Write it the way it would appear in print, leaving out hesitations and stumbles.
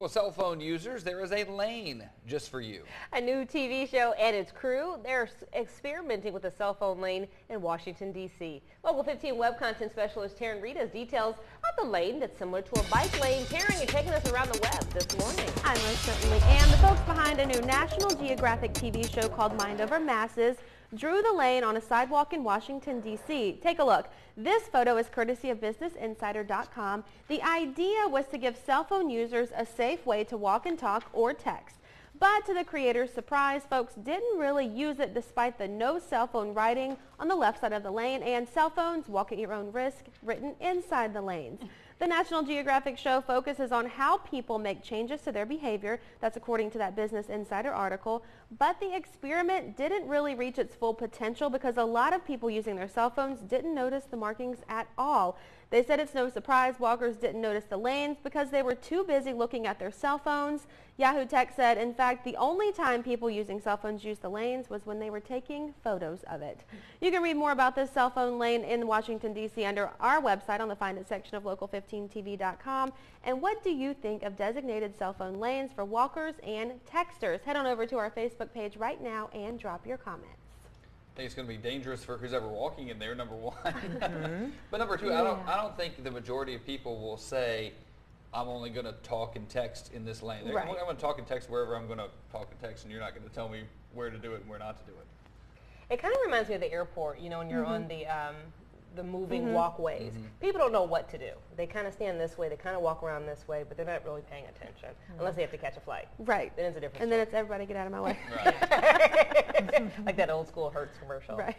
Well, cell phone users, there is a lane just for you. A new TV show and its crew, they're experimenting with a cell phone lane in Washington, D.C. Local 15 web content specialist Taryn Reed has details of the lane that's similar to a bike lane. Taryn, you're taking us around the web this morning. I most certainly am. The folks behind a new National Geographic TV show called Mind Over Masses drew the lane on a sidewalk in Washington, D.C. Take a look. This photo is courtesy of BusinessInsider.com. The idea was to give cell phone users a safe way to walk and talk or text. But to the creators' surprise, folks didn't really use it despite the no cell phone writing on the left side of the lane and cell phones walk at your own risk written inside the lanes. The National Geographic show focuses on how people make changes to their behavior. That's according to that Business Insider article. But the experiment didn't really reach its full potential because a lot of people using their cell phones didn't notice the markings at all. They said it's no surprise walkers didn't notice the lanes because they were too busy looking at their cell phones. Yahoo Tech said, in fact, the only time people using cell phones used the lanes was when they were taking photos of it. You can read more about this cell phone lane in Washington, D.C. under our website on the Find It section of local15tv.com. And what do you think of designated cell phone lanes for walkers and texters? Head on over to our Facebook page right now and drop your comments. I think it's going to be dangerous for who's ever walking in there, number one. But number two, I don't think the majority of people will say, I'm only going to talk and text in this lane. Right. I'm going to talk and text wherever I'm going to talk and text, and you're not going to tell me where to do it and where not to do it. It kind of reminds me of the airport, you know, when you're on the moving walkways. People don't know what to do. They kind of stand this way, they kind of walk around this way, but they're not really paying attention unless they have to catch a flight. Right. Then it's a different And story. then it's everybody get out of my way. Right. Like that old school Hertz commercial. Right.